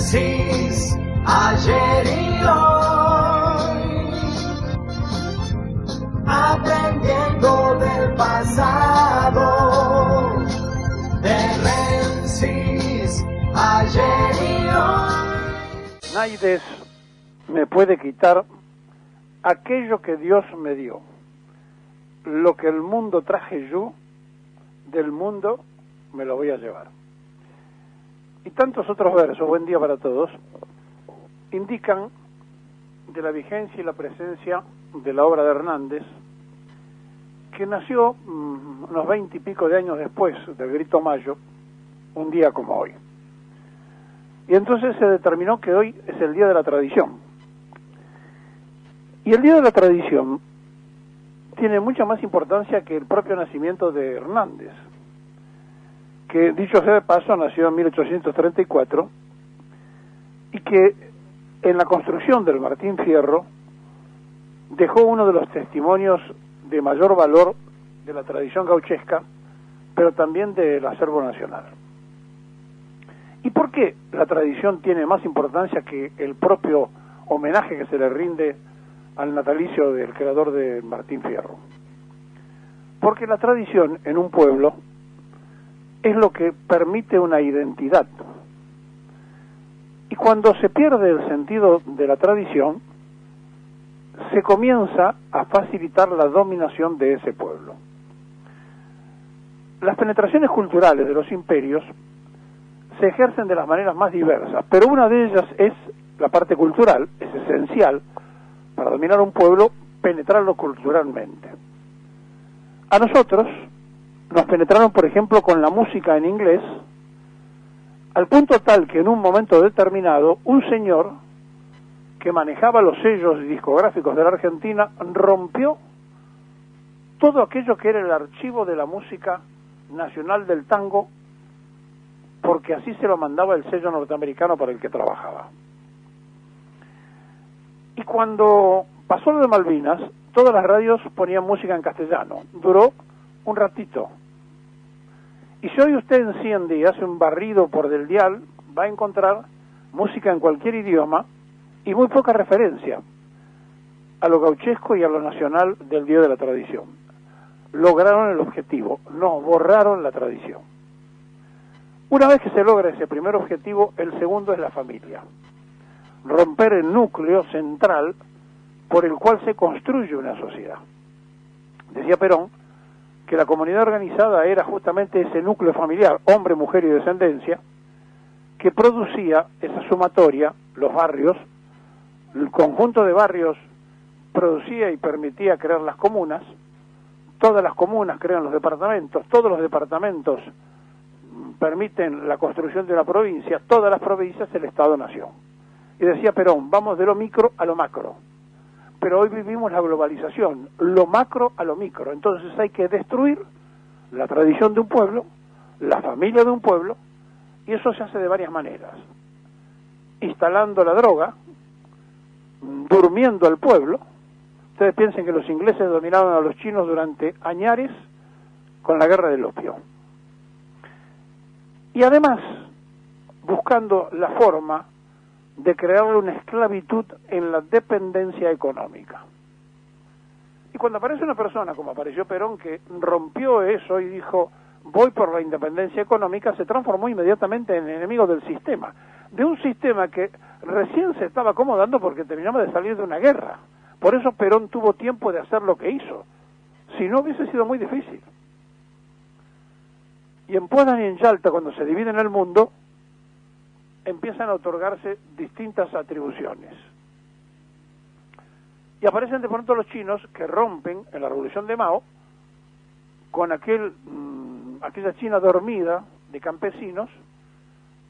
Génesis, ayer y hoy, aprendiendo del pasado. Génesis, ayer y hoy. Naides me puede quitar aquello que Dios me dio. Lo que el mundo traje yo, del mundo me lo voy a llevar. Y tantos otros versos, buen día para todos, indican de la vigencia y la presencia de la obra de Hernández, que nació unos 20 y pico de años después del Grito Mayo, un día como hoy. Y entonces se determinó que hoy es el Día de la Tradición. Y el Día de la Tradición tiene mucha más importancia que el propio nacimiento de Hernández, que dicho sea de paso nació en 1834 y que en la construcción del Martín Fierro dejó uno de los testimonios de mayor valor de la tradición gauchesca, pero también del acervo nacional. ¿Y por qué la tradición tiene más importancia que el propio homenaje que se le rinde al natalicio del creador de Martín Fierro? Porque la tradición en un pueblo es lo que permite una identidad. Y cuando se pierde el sentido de la tradición, se comienza a facilitar la dominación de ese pueblo. Las penetraciones culturales de los imperios se ejercen de las maneras más diversas, pero una de ellas es la parte cultural. Es esencial para dominar un pueblo penetrarlo culturalmente. A nosotros nos penetraron, por ejemplo, con la música en inglés, al punto tal que en un momento determinado, un señor que manejaba los sellos discográficos de la Argentina rompió todo aquello que era el archivo de la música nacional del tango, porque así se lo mandaba el sello norteamericano para el que trabajaba. Y cuando pasó lo de Malvinas, todas las radios ponían música en castellano. Duró un ratito. Y si hoy usted enciende y hace un barrido por del dial, va a encontrar música en cualquier idioma y muy poca referencia a lo gauchesco y a lo nacional del Día de la Tradición. Lograron el objetivo, no, borraron la tradición. Una vez que se logra ese primer objetivo, el segundo es la familia. Romper el núcleo central por el cual se construye una sociedad. Decía Perón que la comunidad organizada era justamente ese núcleo familiar, hombre, mujer y descendencia, que producía esa sumatoria, los barrios, el conjunto de barrios producía y permitía crear las comunas, todas las comunas crean los departamentos, todos los departamentos permiten la construcción de una provincia, todas las provincias el Estado-Nación. Y decía Perón, vamos de lo micro a lo macro. Pero hoy vivimos la globalización, lo macro a lo micro. Entonces hay que destruir la tradición de un pueblo, la familia de un pueblo, y eso se hace de varias maneras. Instalando la droga, durmiendo al pueblo. Ustedes piensen que los ingleses dominaron a los chinos durante añares con la guerra del opio. Y además, buscando la forma de crearle una esclavitud en la dependencia económica. Y cuando aparece una persona, como apareció Perón, que rompió eso y dijo, voy por la independencia económica, se transformó inmediatamente en enemigo del sistema. De un sistema que recién se estaba acomodando porque terminaba de salir de una guerra. Por eso Perón tuvo tiempo de hacer lo que hizo. Si no, hubiese sido muy difícil. Y en Puebla y en Yalta, cuando se dividen el mundo, empiezan a otorgarse distintas atribuciones. Y aparecen de pronto los chinos que rompen en la revolución de Mao con aquella China dormida de campesinos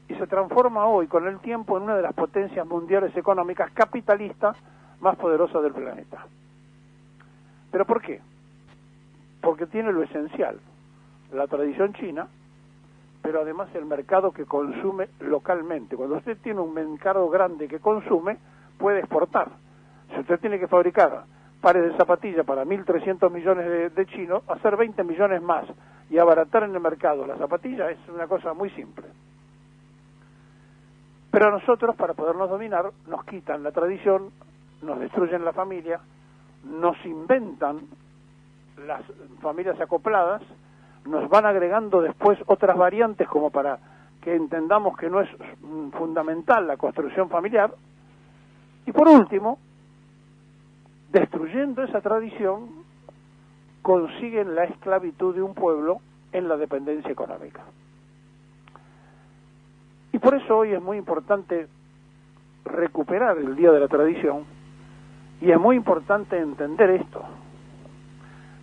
y se transforma hoy con el tiempo en una de las potencias mundiales económicas capitalistas más poderosas del planeta. ¿Pero por qué? Porque tiene lo esencial, la tradición china, pero además el mercado que consume localmente. Cuando usted tiene un mercado grande que consume, puede exportar. Si usted tiene que fabricar pares de zapatillas para 1.300 millones de chinos, hacer 20 millones más y abaratar en el mercado la zapatilla es una cosa muy simple. Pero a nosotros, para podernos dominar, nos quitan la tradición, nos destruyen la familia, nos inventan las familias acopladas, nos van agregando después otras variantes como para que entendamos que no es fundamental la construcción familiar, y por último, destruyendo esa tradición, consiguen la esclavitud de un pueblo en la dependencia económica. Y por eso hoy es muy importante recuperar el Día de la Tradición, y es muy importante entender esto.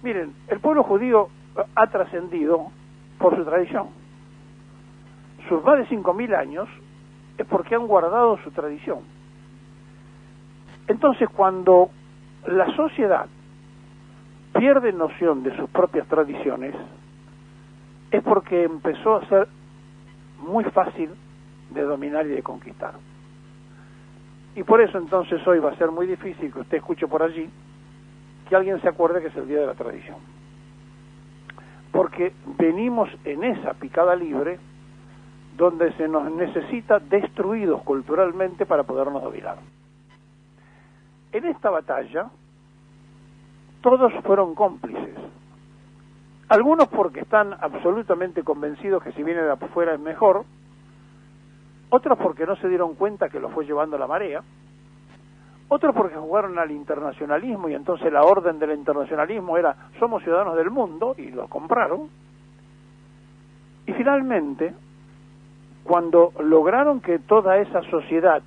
Miren, el pueblo judío ha trascendido por su tradición. Sus más de 5.000 años es porque han guardado su tradición. Entonces, cuando la sociedad pierde noción de sus propias tradiciones, es porque empezó a ser muy fácil de dominar y de conquistar. Y por eso entonces hoy va a ser muy difícil que usted escuche por allí que alguien se acuerde que es el Día de la Tradición. Porque venimos en esa picada libre donde se nos necesita destruidos culturalmente para podernos dominar. En esta batalla todos fueron cómplices. Algunos porque están absolutamente convencidos que si viene de afuera es mejor, otros porque no se dieron cuenta que lo fue llevando la marea, otros porque jugaron al internacionalismo y entonces la orden del internacionalismo era somos ciudadanos del mundo y lo compraron. Y finalmente, cuando lograron que toda esa sociedad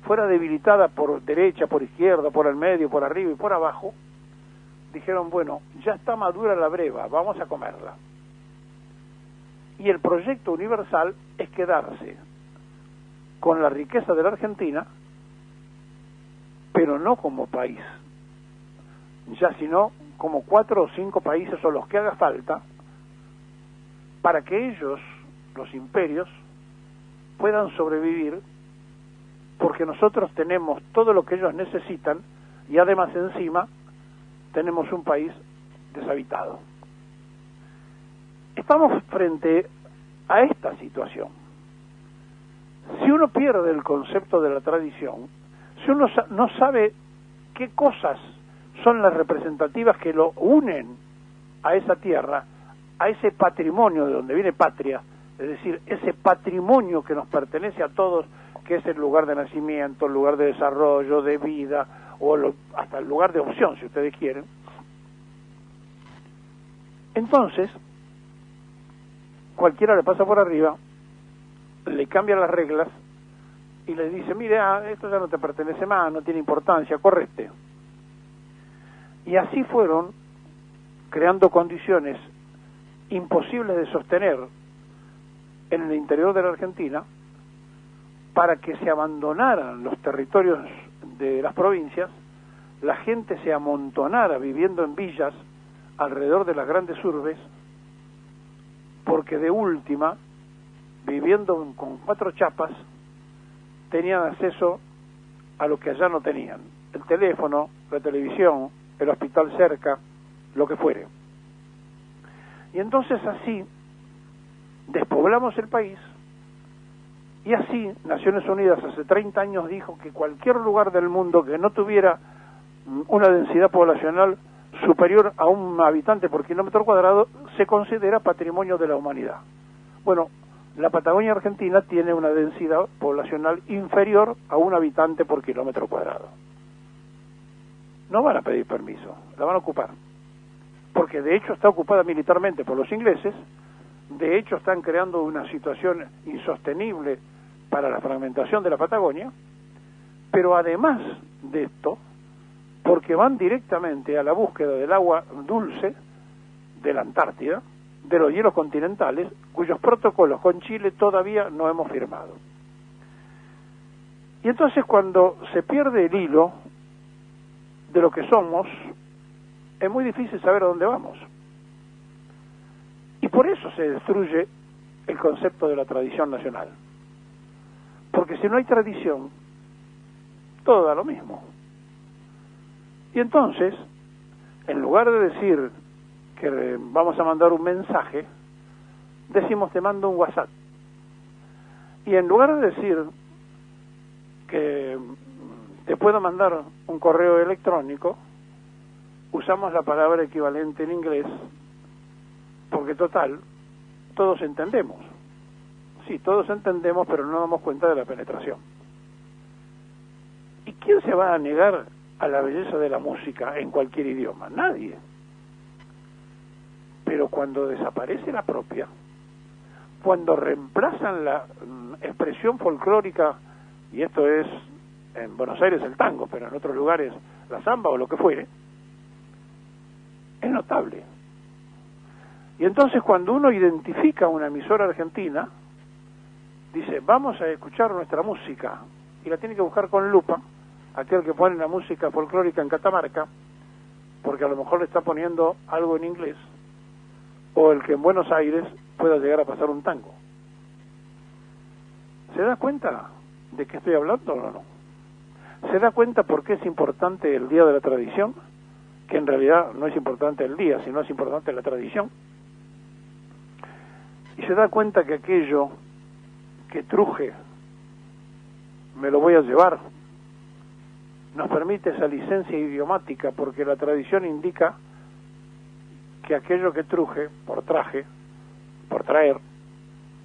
fuera debilitada por derecha, por izquierda, por el medio, por arriba y por abajo, dijeron, bueno, ya está madura la breva, vamos a comerla. Y el proyecto universal es quedarse con la riqueza de la Argentina, pero no como país, ya sino como 4 o 5 países o los que haga falta, para que ellos, los imperios, puedan sobrevivir, porque nosotros tenemos todo lo que ellos necesitan y además encima tenemos un país deshabitado. Estamos frente a esta situación. Si uno pierde el concepto de la tradición, si uno no sabe qué cosas son las representativas que lo unen a esa tierra, a ese patrimonio de donde viene patria, es decir, ese patrimonio que nos pertenece a todos, que es el lugar de nacimiento, el lugar de desarrollo, de vida, o hasta el lugar de opción, si ustedes quieren. Entonces, cualquiera le pasa por arriba, le cambia las reglas y le dice, mire, esto ya no te pertenece más, no tiene importancia, correte. Y así fueron creando condiciones imposibles de sostener en el interior de la Argentina para que se abandonaran los territorios de las provincias, la gente se amontonara viviendo en villas alrededor de las grandes urbes, porque de última, viviendo con 4 chapas, tenían acceso a lo que allá no tenían, el teléfono, la televisión, el hospital cerca, lo que fuere. Y entonces así despoblamos el país, y así Naciones Unidas hace 30 años dijo que cualquier lugar del mundo que no tuviera una densidad poblacional superior a un habitante por kilómetro cuadrado se considera patrimonio de la humanidad. Bueno, la Patagonia Argentina tiene una densidad poblacional inferior a un habitante por kilómetro cuadrado. No van a pedir permiso, la van a ocupar, porque de hecho está ocupada militarmente por los ingleses, de hecho están creando una situación insostenible para la fragmentación de la Patagonia, pero además de esto, porque van directamente a la búsqueda del agua dulce de la Antártida, de los hielos continentales, cuyos protocolos con Chile todavía no hemos firmado. Y entonces cuando se pierde el hilo de lo que somos, es muy difícil saber a dónde vamos. Y por eso se destruye el concepto de la tradición nacional. Porque si no hay tradición, todo da lo mismo. Y entonces, en lugar de decir que vamos a mandar un mensaje, decimos te mando un WhatsApp. Y en lugar de decir que te puedo mandar un correo electrónico, usamos la palabra equivalente en inglés, porque total, todos entendemos. Sí, todos entendemos, pero no damos cuenta de la penetración. ¿Y quién se va a negar a la belleza de la música en cualquier idioma? Nadie. Pero cuando desaparece la propia, cuando reemplazan la expresión folclórica, y esto es en Buenos Aires el tango, pero en otros lugares la samba o lo que fuere, es notable. Y entonces cuando uno identifica una emisora argentina, dice, vamos a escuchar nuestra música, y la tiene que buscar con lupa, aquel que pone la música folclórica en Catamarca, porque a lo mejor le está poniendo algo en inglés, o el que en Buenos Aires pueda llegar a pasar un tango. ¿Se da cuenta de qué estoy hablando o no? ¿Se da cuenta por qué es importante el Día de la Tradición? Que en realidad no es importante el día, sino es importante la tradición. Y se da cuenta que aquello que truje, me lo voy a llevar, nos permite esa licencia idiomática, porque la tradición indica que aquello que truje, por traje, por traer,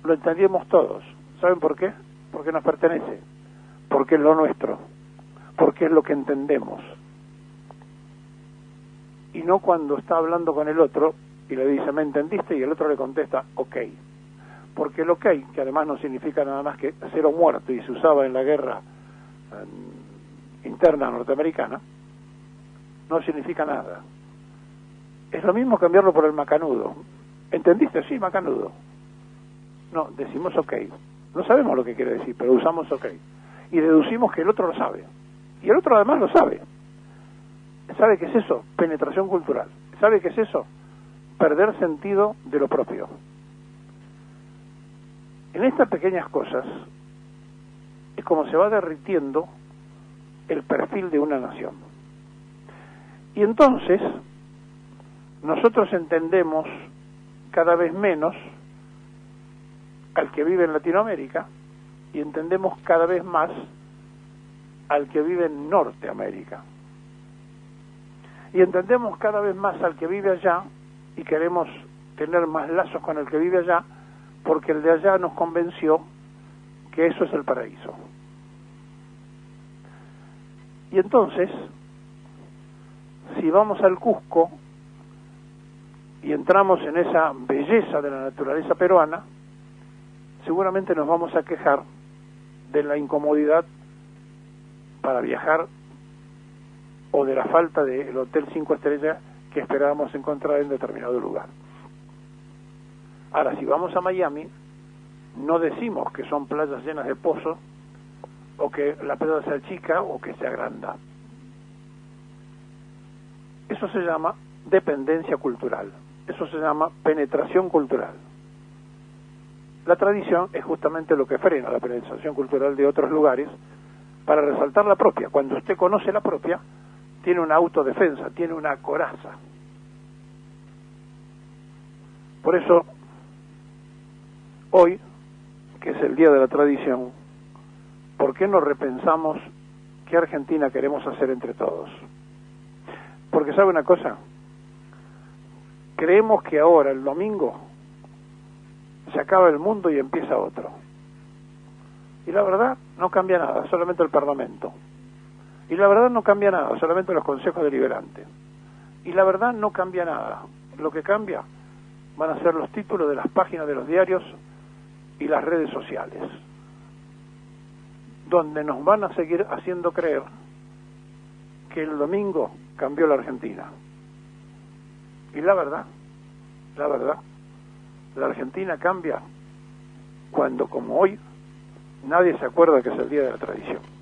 lo entendemos todos. ¿Saben por qué? Porque nos pertenece, porque es lo nuestro, porque es lo que entendemos. Y no cuando está hablando con el otro y le dice, ¿me entendiste? Y el otro le contesta, ok. Porque el ok, que además no significa nada más que cero muerto y se usaba en la guerra interna norteamericana, no significa nada. Es lo mismo cambiarlo por el macanudo. ¿Entendiste? Sí, macanudo. No, decimos ok. No sabemos lo que quiere decir, pero usamos ok. Y deducimos que el otro lo sabe. Y el otro además lo sabe. ¿Sabe qué es eso? Penetración cultural. ¿Sabe qué es eso? Perder sentido de lo propio. En estas pequeñas cosas es como se va derritiendo el perfil de una nación. Y entonces nosotros entendemos cada vez menos al que vive en Latinoamérica y entendemos cada vez más al que vive en Norteamérica. Y entendemos cada vez más al que vive allá y queremos tener más lazos con el que vive allá porque el de allá nos convenció que eso es el paraíso. Y entonces, si vamos al Cusco y entramos en esa belleza de la naturaleza peruana, seguramente nos vamos a quejar de la incomodidad para viajar o de la falta del hotel 5 estrellas que esperábamos encontrar en determinado lugar. Ahora, si vamos a Miami, no decimos que son playas llenas de pozos, o que la playa sea chica, o que sea grande. Eso se llama dependencia cultural, eso se llama penetración cultural. La tradición es justamente lo que frena la penetración cultural de otros lugares para resaltar la propia. Cuando usted conoce la propia, tiene una autodefensa, tiene una coraza. Por eso, hoy, que es el Día de la Tradición, ¿por qué no repensamos qué Argentina queremos hacer entre todos? Porque ¿sabe una cosa? Creemos que ahora, el domingo, se acaba el mundo y empieza otro. Y la verdad, no cambia nada, solamente el Parlamento. Y la verdad no cambia nada, solamente los consejos deliberantes. Y la verdad no cambia nada. Lo que cambia van a ser los títulos de las páginas de los diarios y las redes sociales, donde nos van a seguir haciendo creer que el domingo cambió la Argentina. Y la verdad, la Argentina cambia cuando, como hoy, nadie se acuerda que es el Día de la Tradición.